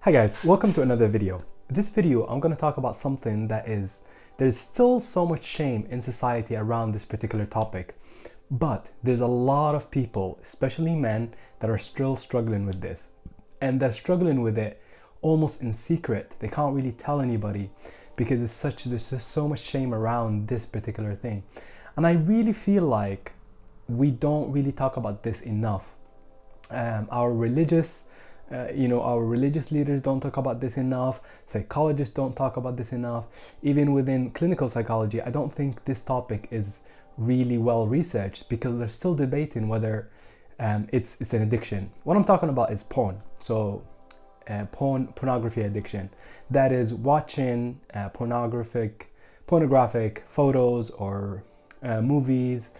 Hi guys, welcome to another video. This video I'm going to talk about something there's still so much shame in society around this particular topic, but there's a lot of people, especially men, that are still struggling with this, and they're struggling with it almost in secret. They can't really tell anybody because there's just so much shame around this particular thing, and I really feel like we don't really talk about this enough. Our religious leaders don't talk about this enough. Psychologists don't talk about this enough. Even within clinical psychology, I don't think this topic is really well researched because they're still debating whether it's an addiction. What I'm talking about is porn. So pornography addiction. That is watching pornographic photos or movies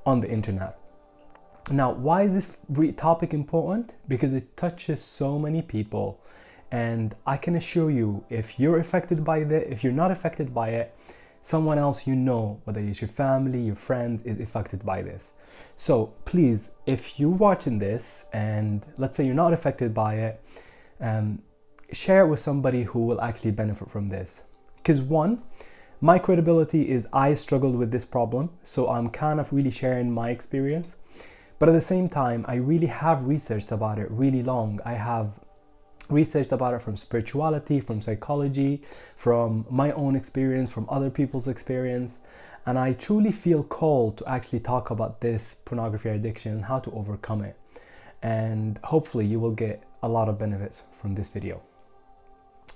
on the internet. Now, why is this topic important? Because it touches so many people, and I can assure you, if you're affected by it, if you're not affected by it, someone else you know, whether it's your family, your friends, is affected by this. So please, if you're watching this and let's say you're not affected by it, share it with somebody who will actually benefit from this. Because one, my credibility is I struggled with this problem, so I'm kind of really sharing my experience. But at the same time, I really have researched about it really long. I have researched about it from spirituality, from psychology, from my own experience, from other people's experience. And I truly feel called to actually talk about this pornography addiction and how to overcome it. And hopefully you will get a lot of benefits from this video.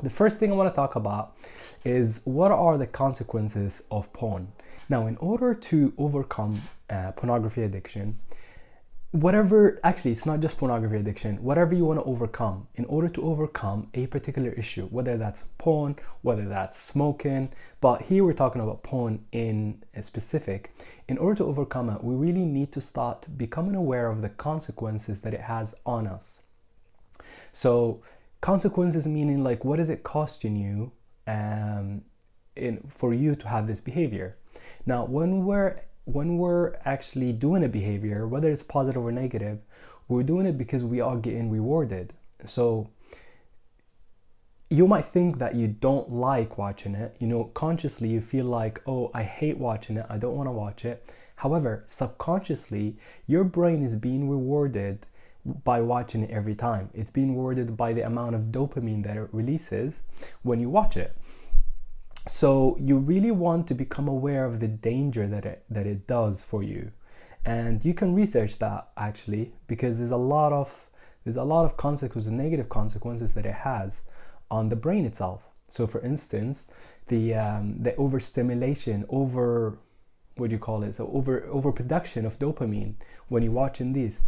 The first thing I want to talk about is what are the consequences of porn. Now, in order to overcome pornography addiction, it's not just pornography addiction, whatever you want to overcome, in order to overcome a particular issue, whether that's porn, whether that's smoking, but here we're talking about porn in specific. In order to overcome it, we really need to start becoming aware of the consequences that it has on us. So consequences meaning like, what is it costing you for you to have this behavior? Now, when we're actually doing a behavior, whether it's positive or negative, we're doing it because we are getting rewarded. So you might think that you don't like watching it, consciously you feel like, oh, I hate watching it, I don't want to watch it. However, subconsciously, your brain is being rewarded by watching it every time. It's being rewarded by the amount of dopamine that it releases when you watch it. So you really want to become aware of the danger that it does for you, and you can research that actually, because there's a lot of consequences, negative consequences that it has on the brain itself. So for instance, the overstimulation, overproduction of dopamine when you're watching these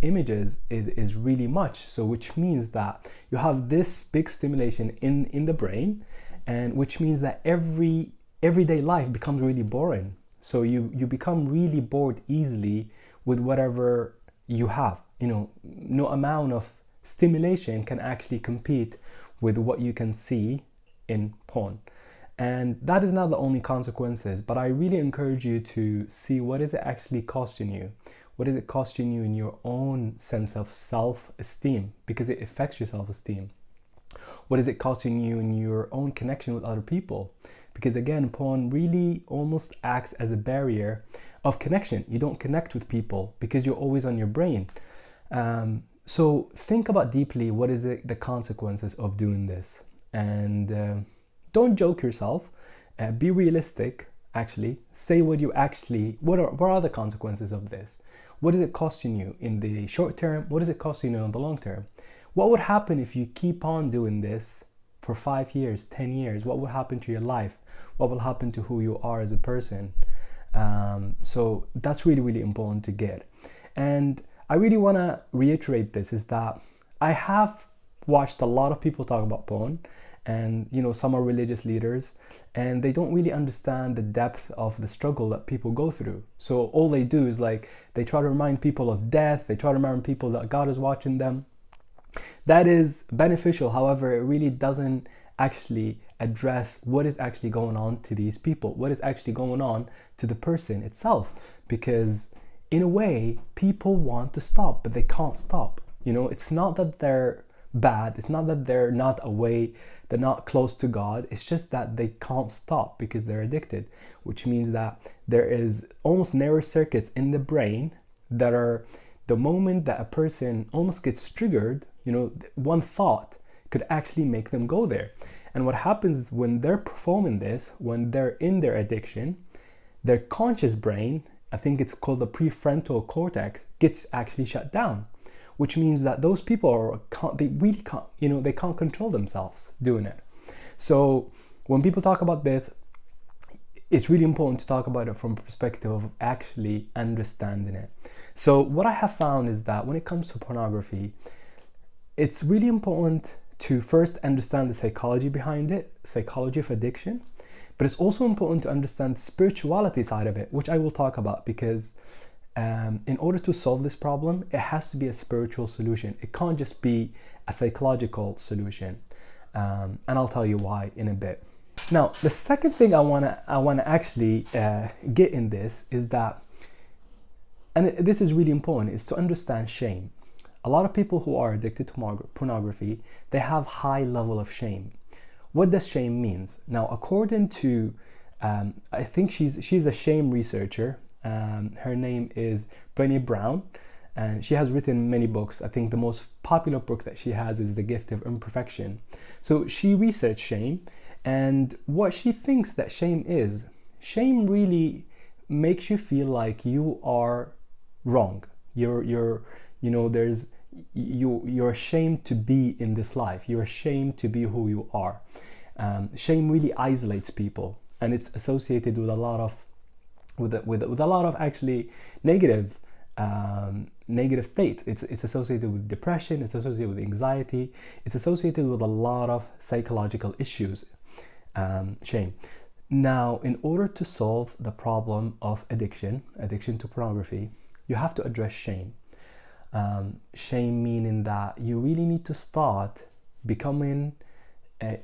images is really much. So which means that you have this big stimulation in the brain, and which means that everyday life becomes really boring. So you become really bored easily with whatever you have. No amount of stimulation can actually compete with what you can see in porn. And that is not the only consequences, but I really encourage you to see what is it actually costing you. What is it costing you in your own sense of self-esteem, because it affects your self-esteem. What is it costing you in your own connection with other people? Because again, porn really almost acts as a barrier of connection. You don't connect with people because you're always on your brain. So think about deeply, what is the consequences of doing this? And don't joke yourself. Be realistic, actually. Say what are the consequences of this? What is it costing you in the short term? What is it costing you in the long term? What would happen if you keep on doing this for 5 years, 10 years? What would happen to your life? What will happen to who you are as a person? So that's really, really important to get. And I really want to reiterate this, is that I have watched a lot of people talk about porn, and some are religious leaders, and they don't really understand the depth of the struggle that people go through. So all they do is they try to remind people of death, they try to remind people that God is watching them. That is beneficial, however, it really doesn't actually address what is actually going on to these people, what is actually going on to the person itself. Because in a way, people want to stop, but they can't stop. It's not that they're bad. It's not that they're not away, they're not close to God. It's just that they can't stop because they're addicted, which means that there is almost narrow circuits in the brain that are, the moment that a person almost gets triggered, one thought could actually make them go there. And what happens when they're performing this, when they're in their addiction, their conscious brain, I think it's called the prefrontal cortex, gets actually shut down, which means that those people they really can't, they can't control themselves doing it. So when people talk about this, it's really important to talk about it from a perspective of actually understanding it. So what I have found is that when it comes to pornography, it's really important to first understand the psychology behind it, psychology of addiction, but it's also important to understand the spirituality side of it, which I will talk about, because in order to solve this problem, it has to be a spiritual solution. It can't just be a psychological solution, and I'll tell you why in a bit. Now, the second thing I wanna actually get in this is that, and this is really important, is to understand shame. A lot of people who are addicted to pornography, they have high level of shame. What does shame means? Now, according to, I think she's a shame researcher. Her name is Brené Brown, and she has written many books. I think the most popular book that she has is The Gift of Imperfection. So she researched shame, and what she thinks that shame really makes you feel like you are wrong. You're ashamed to be in this life. You're ashamed to be who you are. Shame really isolates people, and it's associated with a lot of actually negative states. It's associated with depression. It's associated with anxiety. It's associated with a lot of psychological issues. Shame. Now, in order to solve the problem of addiction to pornography, you have to address shame. Shame meaning that you really need to start becoming,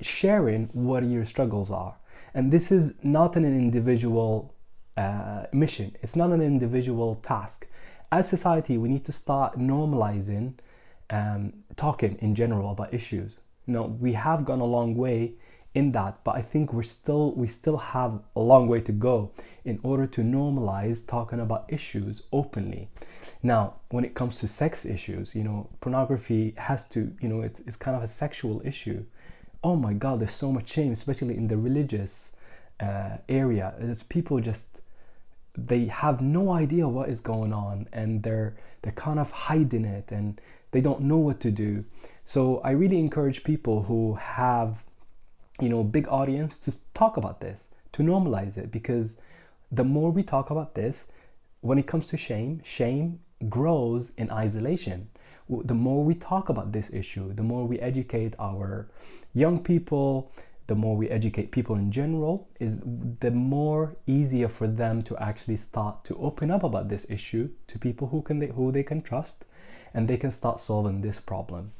sharing what your struggles are. And this is not an individual mission. It's not an individual task. As society, we need to start normalizing talking in general about issues. We have gone a long way in that, but I think we still have a long way to go in order to normalize talking about issues openly. Now, when it comes to sex issues, pornography has to, it's kind of a sexual issue. Oh my God, there's so much shame, especially in the religious area. It's people they have no idea what is going on, and they're kind of hiding it, and they don't know what to do. So I really encourage people who have big audience to talk about this, to normalize it, because the more we talk about this, when it comes to shame grows in isolation. The more we talk about this issue, the more we educate our young people, the more we educate people in general, is the more easier for them to actually start to open up about this issue to people who they can trust, and they can start solving this problem.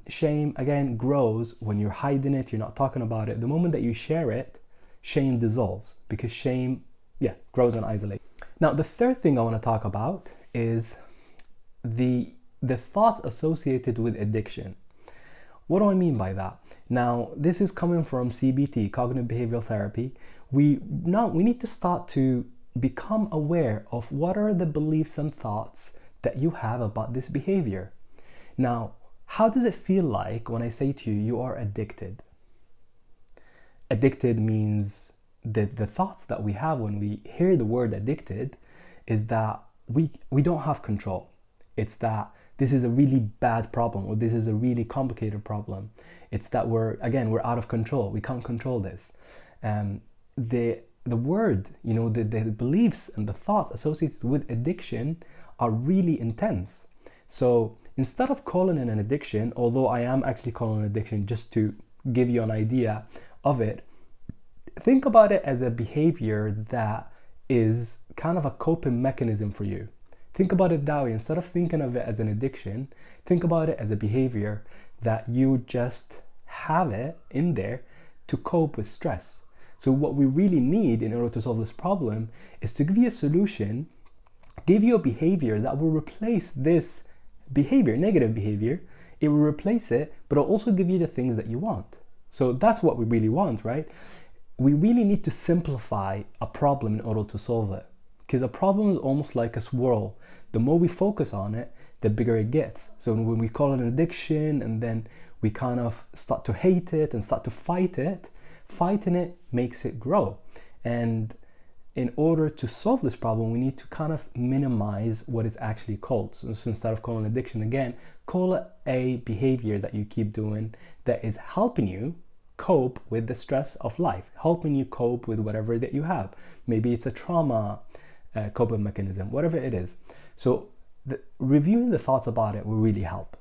Shame again grows when you're hiding it, you're not talking about it. The moment that you share it, shame dissolves, because shame grows in isolation. Now, the third thing I want to talk about is the thoughts associated with addiction. What do I mean by that? Now, this is coming from CBT, cognitive behavioral therapy. We need to start to become aware of what are the beliefs and thoughts that you have about this behavior. Now, how does it feel like when I say to you, you are addicted? Addicted means that the thoughts that we have when we hear the word addicted is that we don't have control. It's that this is a really bad problem, or this is a really complicated problem. It's that we're out of control. We can't control this. The word, the beliefs and the thoughts associated with addiction are really intense. So instead of calling it an addiction, although I am actually calling it addiction just to give you an idea of it, think about it as a behavior that is kind of a coping mechanism for you. Think about it that way. Instead of thinking of it as an addiction, think about it as a behavior that you just have it in there to cope with stress. So what we really need in order to solve this problem is to give you a solution, give you a behavior that will replace this behavior, negative behavior, It will replace it, but it'll also give you the things that you want. So that's what we really want, right? We really need to simplify a problem in order to solve it. Because a problem is almost like a swirl. The more we focus on it, the bigger it gets. So when we call it an addiction and then we kind of start to hate it and start to fight it, fighting it makes it grow. And in order to solve this problem, we need to kind of minimize what is actually called. So instead of calling addiction again, call it a behavior that you keep doing that is helping you cope with the stress of life, helping you cope with whatever that you have. Maybe it's a trauma coping mechanism, whatever it is. So reviewing the thoughts about it will really help.